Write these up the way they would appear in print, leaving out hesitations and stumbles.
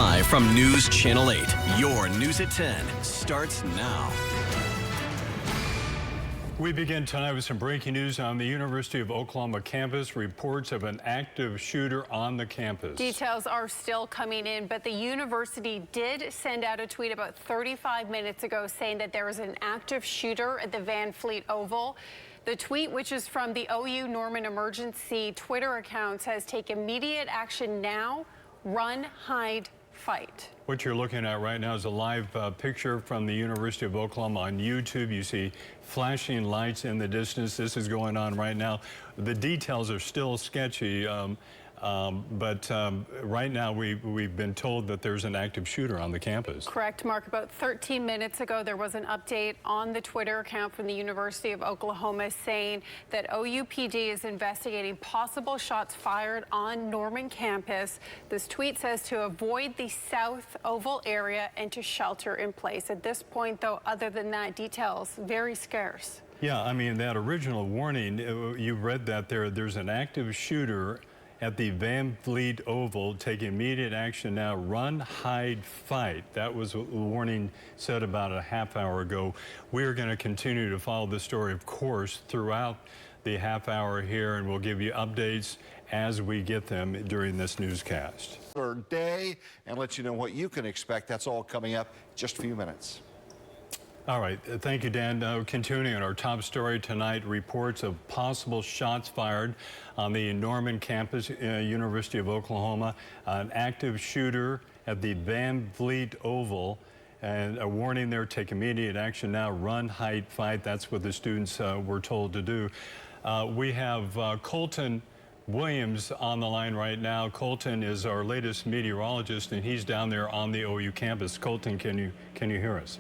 Live from News Channel 8, your News at 10 starts now. We begin tonight with some breaking news on the University of Oklahoma campus. Reports of an active shooter on the campus. Details are still coming in, but the university did send out a tweet about 35 minutes ago saying that there was an active shooter at the Van Fleet Oval. The tweet, which is from the OU Norman Emergency Twitter account, says, "Take immediate action now, run, hide, fight." What you're looking at right now is a live picture from the University of Oklahoma on YouTube. You see flashing lights in the distance. This is going on right now. The details are still sketchy, but right now we've been told that there's an active shooter on the campus. Correct, Mark. About 13 minutes ago, there was an update on the Twitter account from the University of Oklahoma saying that OUPD is investigating possible shots fired on Norman campus. This tweet says to avoid the South Oval area and to shelter in place. At this point, though, other than that, details very scarce. Yeah, I mean, that original warning, you read that there's an active shooter at the Van Fleet Oval. Take immediate action now, run, hide, fight. That was what the warning said about a half hour ago. We are going to continue to follow this story, of course, throughout the half hour here, and we'll give you updates as we get them during this newscast. Third day, and let you know what you can expect. That's all coming up in just a few minutes. All right, thank you, Dan. Continuing on our top story tonight, reports of possible shots fired on the Norman campus, University of Oklahoma. An active shooter at the Van Fleet Oval, and a warning there, take immediate action now, run, hide, fight. That's what the students were told to do. We have Colton Williams on the line right now. Colton is our latest meteorologist, and he's down there on the OU campus. Colton, can you hear us?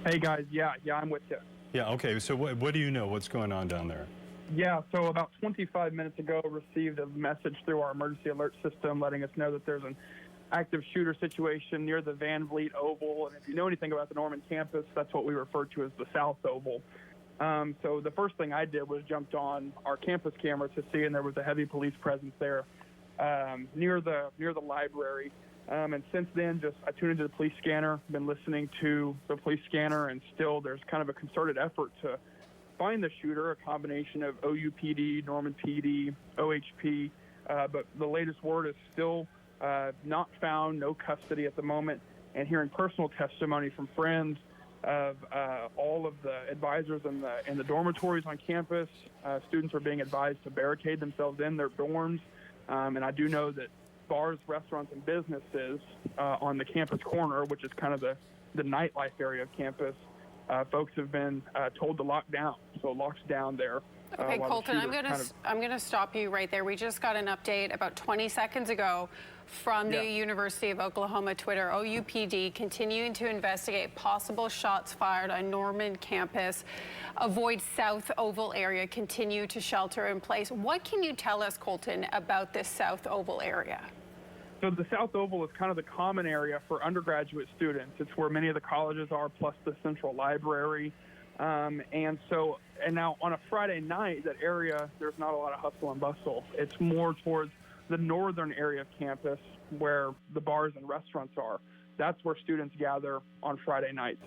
Hey guys, yeah, I'm with you. Yeah, okay, so what do you know? What's going on down there? Yeah, so about 25 minutes ago, received a message through our emergency alert system letting us know that there's an active shooter situation near the Van Fleet Oval. And if you know anything about the Norman campus, that's what we refer to as the South Oval. So the first thing I did was jumped on our campus camera to see, and there was a heavy police presence there near the library. And since then, I tuned into the police scanner, been listening to the police scanner, and still there's kind of a concerted effort to find the shooter, a combination of OUPD, Norman PD, OHP, but the latest word is still not found, no custody at the moment, and hearing personal testimony from friends of all of the advisors in the dormitories on campus. Students are being advised to barricade themselves in their dorms, and I do know that bars, restaurants, and businesses on the campus corner, which is kind of the nightlife area of campus, folks have been told to lock down. So locks down there. Okay, Colton, I'm gonna stop you right there. We just got an update about 20 seconds ago from the University of Oklahoma Twitter. OUPD continuing to investigate possible shots fired on Norman campus. Avoid South Oval area. Continue to shelter in place. What can you tell us, Colton, about this South Oval area? So the South Oval is kind of the common area for undergraduate students. It's where many of the colleges are, plus the central library. And now on a Friday night, that area, there's not a lot of hustle and bustle. It's more towards the northern area of campus where the bars and restaurants are. That's where students gather on Friday nights.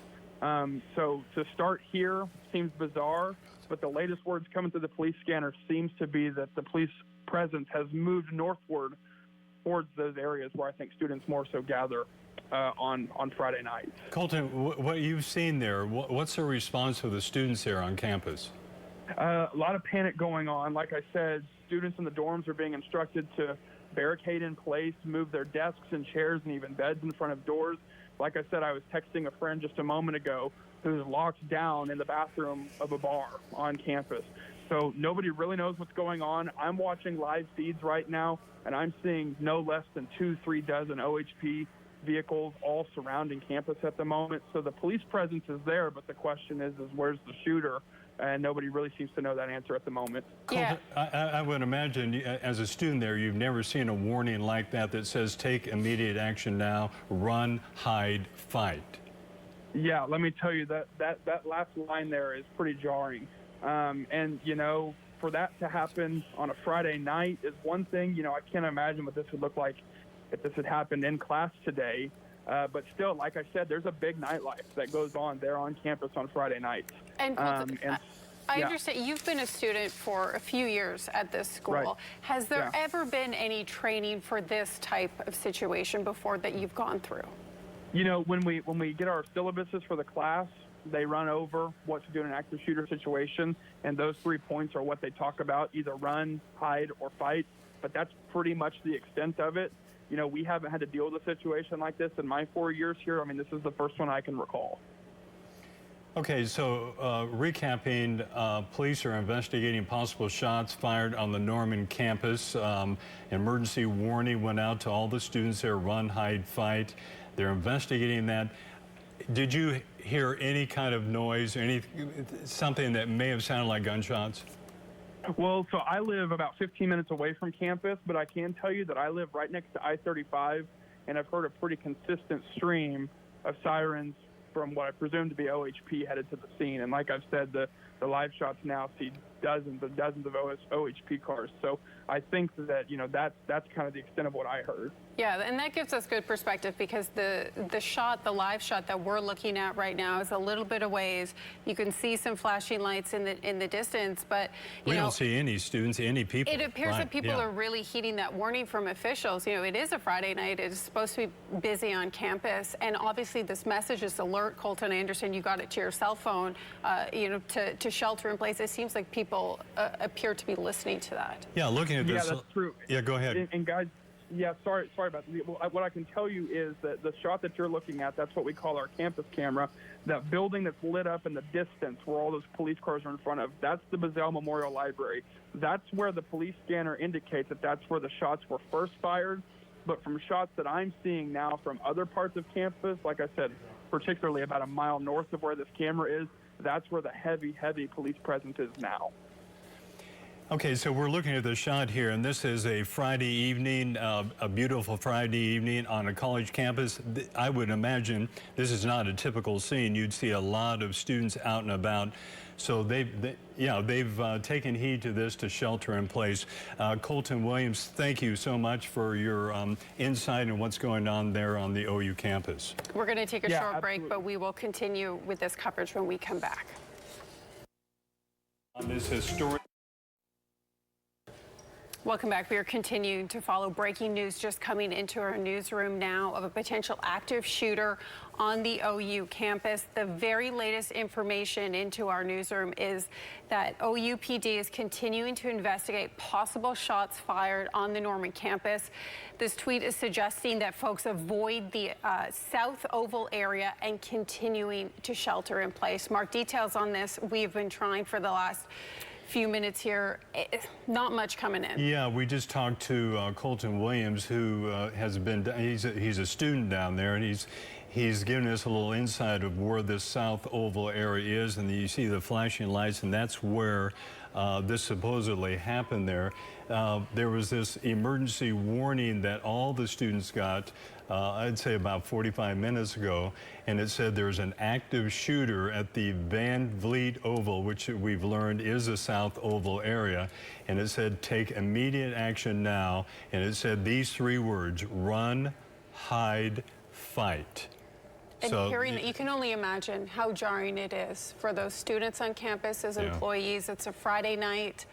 So to start here seems bizarre, but the latest words coming through the police scanner seems to be that the police presence has moved northward towards those areas where I think students more so gather on Friday nights. Colton, what you've seen there, what's the response of the students there on campus? A lot of panic going on. Like I said, students in the dorms are being instructed to barricade in place, move their desks and chairs and even beds in front of doors. Like I said, I was texting a friend just a moment ago who's locked down in the bathroom of a bar on campus. So nobody really knows what's going on. I'm watching live feeds right now, and I'm seeing no less than 2-3 dozen OHP vehicles all surrounding campus at the moment. So the police presence is there, but the question is where's the shooter? And nobody really seems to know that answer at the moment. Yeah. I would imagine, as a student there, you've never seen a warning like that says take immediate action now, run, hide, fight. Yeah, let me tell you that last line there is pretty jarring. And, you know, for that to happen on a Friday night is one thing. You know, I can't imagine what this would look like if this had happened in class today. But still, like I said, there's a big nightlife that goes on there on campus on Friday nights. And I understand you've been a student for a few years at this school. Right. Has there ever been any training for this type of situation before that you've gone through? You know, when we get our syllabuses for the class, they run over what to do in an active shooter situation, and those 3 points are what they talk about: either run, hide, or fight. But that's pretty much the extent of it. You know, we haven't had to deal with a situation like this in my 4 years here. I mean, this is the first one I can recall. Okay, so recapping, police are investigating possible shots fired on the Norman campus. Emergency warning went out to all the students there: run, hide, fight. They're investigating that. Did you hear any kind of noise, something that may have sounded like gunshots? Well, so I live about 15 minutes away from campus, but I can tell you that I live right next to I-35, and I've heard a pretty consistent stream of sirens from what I presume to be OHP headed to the scene. And like I've said, the live shots now see dozens of OHP cars. So I think that, you know, that's kind of the extent of what I heard. Yeah, and that gives us good perspective, because the live shot that we're looking at right now is a little bit of ways. You can see some flashing lights in the distance, but we don't see any students, any people. It appears that people are really heeding that warning from officials. You know, it is a Friday night. It is supposed to be busy on campus, and obviously this message, this alert, Colton, I understand you got it to your cell phone, you know, to shelter in place. It seems like people appear to be listening to that. Yeah, looking at this. Yeah, that's true. Yeah, go ahead. And guys, yeah, sorry about that. What I can tell you is that the shot that you're looking at, that's what we call our campus camera. That building that's lit up in the distance where all those police cars are in front of, that's the Bazell Memorial Library. That's where the police scanner indicates that that's where the shots were first fired. But from shots that I'm seeing now from other parts of campus, like I said, particularly about a mile north of where this camera is, that's where the heavy police presence is now. Okay, so we're looking at the shot here, and this is a Friday evening, a beautiful Friday evening on a college campus. I would imagine this is not a typical scene. You'd see a lot of students out and about. So they've taken heed to this to shelter in place. Colton Williams, thank you so much for your insight on what's going on there on the OU campus. We're going to take a short break, but we will continue with this coverage when we come back. On this historic. Welcome back. We are continuing to follow breaking news just coming into our newsroom now of a potential active shooter on the OU campus. The very latest information into our newsroom is that OU PD is continuing to investigate possible shots fired on the Norman campus. This tweet is suggesting that folks avoid the South Oval area and continuing to shelter in place. Mark, details on this. We've been trying for the last few minutes here. Not much coming in. Yeah, we just talked to Colton Williams, who has been, he's a student down there, and he's given us a little insight of where this South Oval area is, and you see the flashing lights, and that's where this supposedly happened there. There was this emergency warning that all the students got, I'd say about 45 minutes ago, and it said there's an active shooter at the Van Vliet Oval, which we've learned is a South Oval area, and it said take immediate action now, and it said these 3 words: run, hide, fight. And hearing that, you can only imagine how jarring it is for those students on campus as employees. It's a Friday night.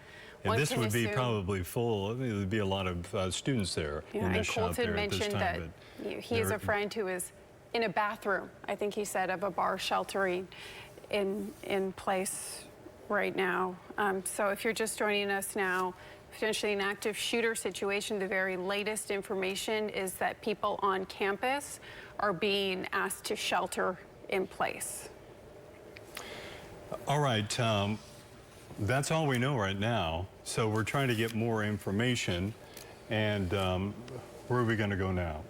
And this would be probably full. There would be a lot of students there. Yeah, in this and shot Colton there mentioned at this time, that he is a friend who is in a bathroom, I think he said, of a bar sheltering in place right now. So if you're just joining us now, potentially an active shooter situation, the very latest information is that people on campus are being asked to shelter in place. All right. That's all we know right now. So we're trying to get more information. And where are we going to go now?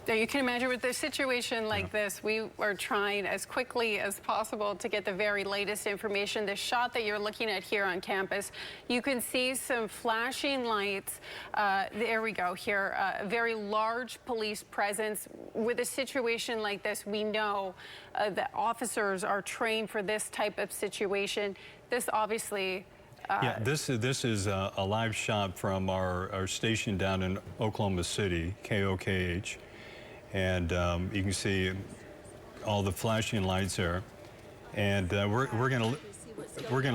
Now, you can imagine with a situation like this, we are trying as quickly as possible to get the very latest information. The shot that you're looking at here on campus, you can see some flashing lights. There we go here. A very large police presence. With a situation like this, we know that officers are trained for this type of situation. This obviously Yeah, this is a live shot from our station down in Oklahoma City, KOKH, and you can see all the flashing lights there, and we're gonna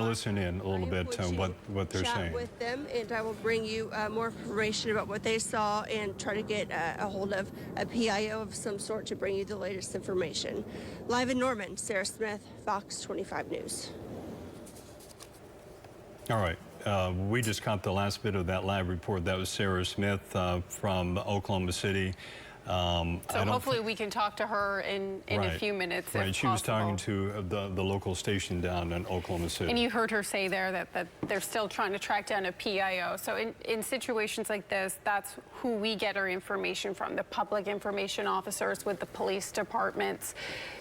listen in a little bit to what they're chat saying. with them, and I will bring you more information about what they saw and try to get a hold of a PIO of some sort to bring you the latest information. Live in Norman, Sarah Smith, Fox 25 News. All right. We just caught the last bit of that live report. That was Sarah Smith from Oklahoma City. So hopefully we can talk to her in a few minutes. Right, if she was talking possible. to the local station down in Oklahoma City. And you heard her say there that they're still trying to track down a PIO. So in situations like this, that's who we get our information from, the public information officers with the police departments.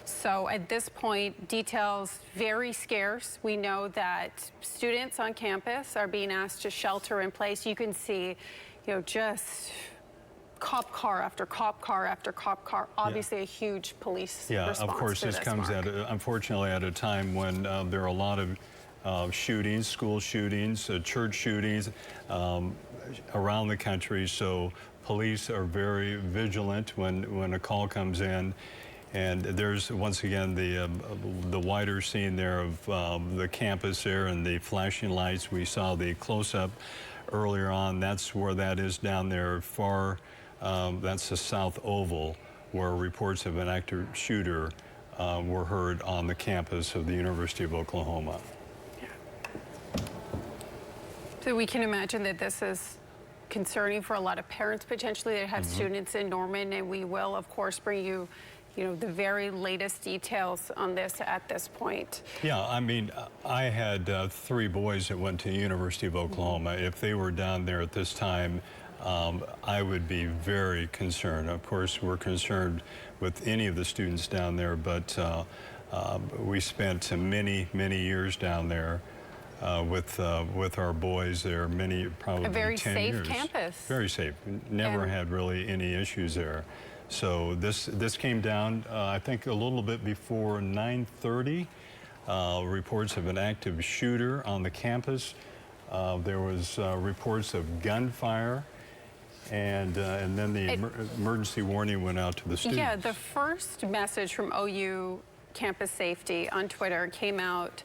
So at this point, details very scarce. We know that students on campus are being asked to shelter in place. You can see, just cop car after cop car after cop car. Obviously, a huge police response. Yeah, of course, this comes unfortunately at a time when there are a lot of shootings, school shootings, church shootings around the country. So police are very vigilant when a call comes in. And there's once again the wider scene there of the campus there and the flashing lights. We saw the close-up earlier on. That's where that is down there far. That's the South Oval, where reports of an active shooter were heard on the campus of the University of Oklahoma. So we can imagine that this is concerning for a lot of parents potentially that have students in Norman, and we will, of course, bring you the very latest details on this at this point. Yeah, I mean, I had 3 boys that went to the University of Oklahoma. If they were down there at this time, I would be very concerned. Of course, we're concerned with any of the students down there, but we spent many years down there with our boys there. Probably a very 10 safe years. Campus. Very safe. Never had really any issues there. So this came down, I think, a little bit before 9:30. Reports of an active shooter on the campus. There was reports of gunfire. And then the emergency warning went out to the students. Yeah, the first message from OU Campus Safety on Twitter came out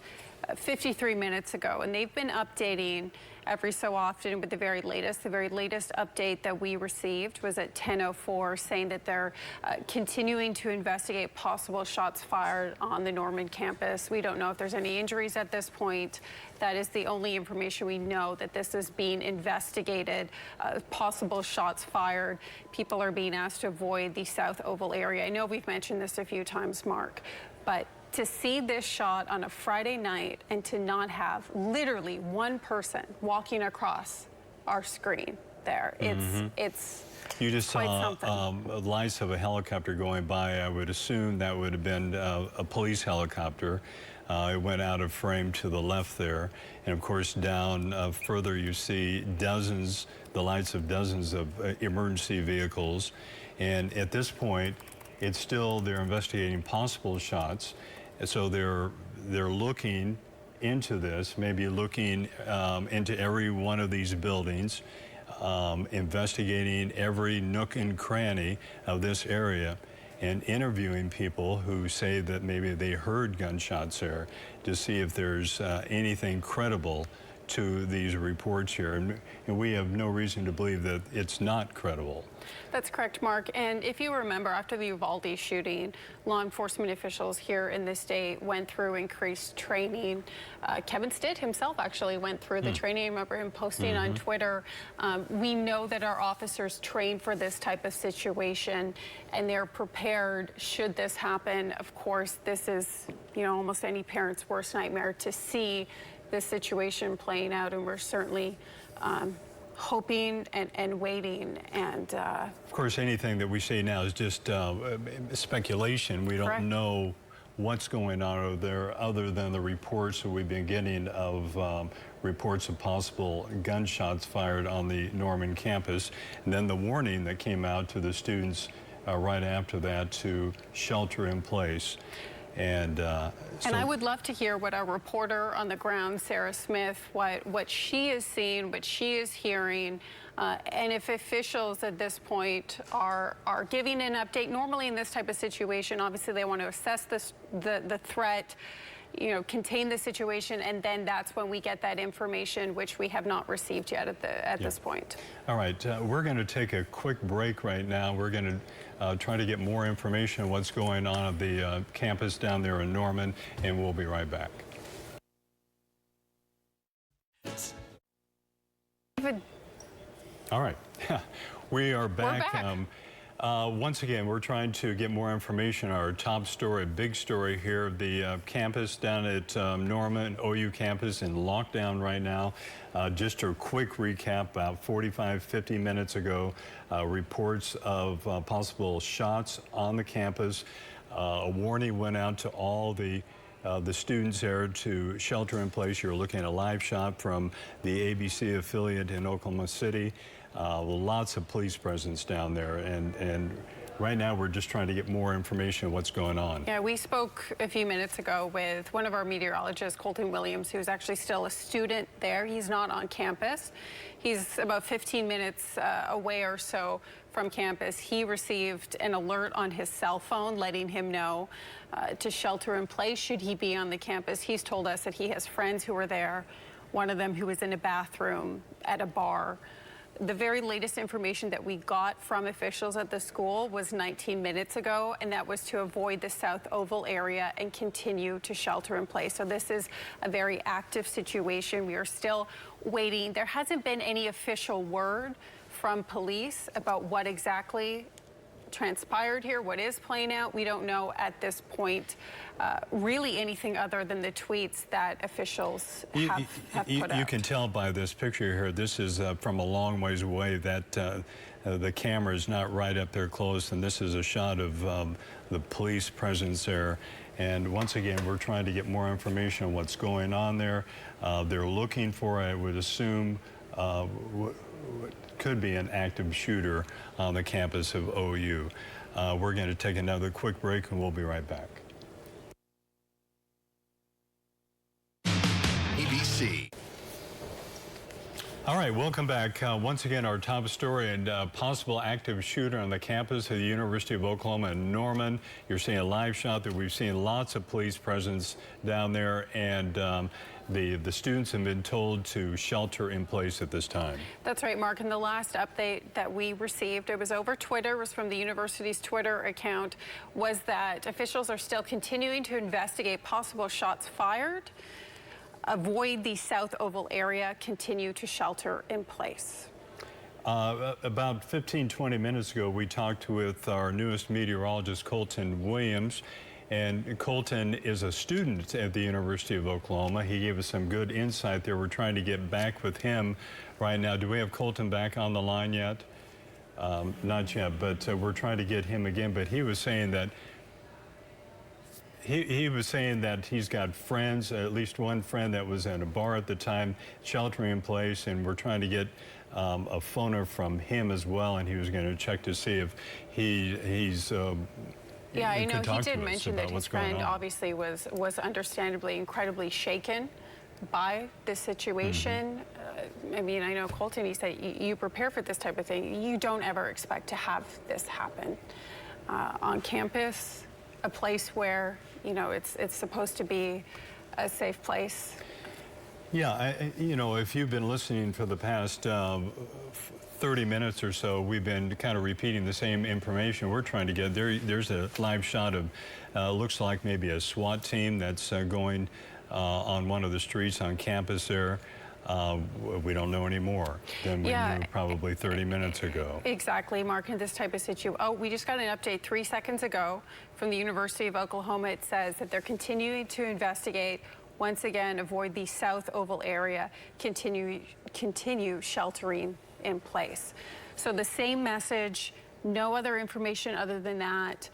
53 minutes ago, and they've been updating every so often with the very latest. The very latest update that we received was at 10:04, saying that they're continuing to investigate possible shots fired on the Norman campus. We don't know if there's any injuries at this point. That is the only information we know, that this is being investigated, possible shots fired. People are being asked to avoid the South Oval area. I know we've mentioned this a few times, Mark, but to see this shot on a Friday night and to not have literally one person walking across our screen there, it's you just quite saw lights of a helicopter going by. I would assume that would have been a police helicopter. It went out of frame to the left there. And of course, down further, you see the lights of dozens of emergency vehicles. And at this point, they're investigating possible shots. And so they're looking into this, maybe looking into every one of these buildings, investigating every nook and cranny of this area, and interviewing people who say that maybe they heard gunshots there to see if there's anything credible to these reports here. And we have no reason to believe that it's not credible. That's correct, Mark. And if you remember, after the Uvalde shooting, law enforcement officials here in the state went through increased training. Kevin Stitt himself actually went through the training. I remember him posting on Twitter. We know that our officers train for this type of situation, and they're prepared should this happen. Of course, this is, almost any parent's worst nightmare to see this situation playing out, and we're certainly hoping and waiting. And of course, anything that we say now is just speculation. We don't know what's going on over there other than the reports that we've been getting of reports of possible gunshots fired on the Norman campus, and then the warning that came out to the students right after that to shelter in place. And and I would love to hear what our reporter on the ground, Sarah Smith, what she is seeing, what she is hearing, and if officials at this point are giving an update. Normally in this type of situation, obviously they want to assess the threat, you know, contain the situation, and then that's when we get that information, which we have not received yet at this point. All right, we're going to take a quick break right now. We're going to try to get more information on what's going on at the campus down there in Norman, and we'll be right back. All right, we are back. We're back. Once again, we're trying to get more information. Our top story, big story here, the campus down at Norman, OU campus, in lockdown right now. Just a quick recap, about 45, 50 minutes ago, reports of possible shots on the campus. A warning went out to all the students there to shelter in place. You're looking at a live shot from the ABC affiliate in Oklahoma City. Lots of police presence down there, and right now we're just trying to get more information on what's going on. Yeah, we spoke a few minutes ago with one of our meteorologists, Colton Williams, who's actually still a student there. He's not on campus. He's about 15 minutes away or so from campus. He received an alert on his cell phone letting him know to shelter in place should he be on the campus. He's told us that he has friends who are there, one of them who was in a bathroom at a bar. The very latest information that we got from officials at the school was 19 minutes ago, and that was to avoid the South Oval area and continue to shelter in place. So this is a very active situation. We are still waiting. There hasn't been any official word from police about what exactly transpired here, what is playing out. We don't know at this point really anything other than the tweets that officials have put out. You can tell by this picture here, this is from a long ways away, that the camera is not right up there close, and this is a shot of the police presence there. And once again, we're trying to get more information on what's going on there. They're looking for, I would assume, could be an active shooter on the campus of OU. We're going to take another quick break, and we'll be right back. ABC. All right, welcome back. Once again, our top story, and possible active shooter on the campus of the University of Oklahoma in Norman. You're seeing a live shot that we've seen lots of police presence down there, and the students have been told to shelter in place at this time. That's right, Mark. And the last update that we received, it was over Twitter, was from the university's Twitter account, was that officials are still continuing to investigate possible shots fired, avoid the South Oval area, continue to shelter in place. About 15, 20 minutes ago, we talked with our newest meteorologist, Colton Williams. And Colton is a student at the University of Oklahoma. He gave us some good insight there. We're trying to get back with him right now. Do we have Colton back on the line yet? Not yet, but we're trying to get him again. But he was saying that he was saying that he's got friends, at least one friend that was at a bar at the time, sheltering in place, and we're trying to get a phoner from him as well, and he was going to check to see if he's yeah, I know he did mention that his friend obviously was understandably incredibly shaken by this situation. I mean, I know Colton, he said, you prepare for this type of thing. You don't ever expect to have this happen on campus, a place where, you know, it's supposed to be a safe place. Yeah, you know, if you've been listening for the past 30 minutes or so, we've been kind of repeating the same information we're trying to get. There's a live shot of, looks like maybe a SWAT team that's going on one of the streets on campus there. We don't know any more than we knew probably 30 minutes ago. Exactly, Mark, in this type of situation. Oh, we just got an update 3 seconds ago from the University of Oklahoma. It says that they're continuing to investigate. Once again, avoid the South Oval area, continue sheltering in place. So the same message, no other information other than that.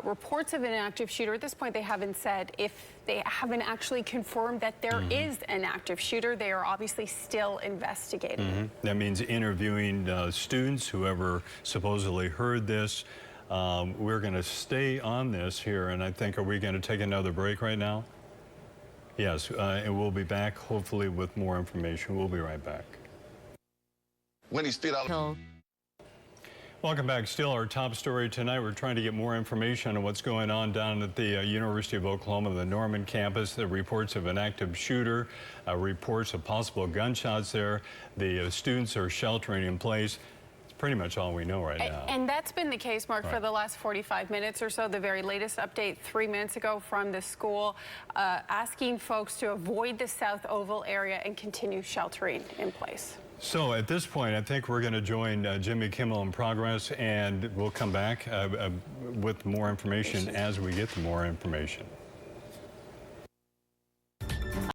Reports of an active shooter. At this point, they haven't said if they haven't actually confirmed that there is an active shooter. They are obviously still investigating. That means interviewing students, whoever supposedly heard this. We're going to stay on this here, and I think, are we going to take another break right now? Yes, and we'll be back hopefully with more information. We'll be right back. When he's still out. Welcome back. Still our top story tonight. We're trying to get more information on what's going on down at the University of Oklahoma, the Norman campus. The reports of an active shooter, reports of possible gunshots there. The students are sheltering in place. It's pretty much all we know right now. And that's been the case, Mark, for the last 45 minutes or so. The very latest update 3 minutes ago from the school asking folks to avoid the South Oval area and continue sheltering in place. So at this point, I think we're going to join Jimmy Kimmel in progress, and we'll come back with more information as we get more information.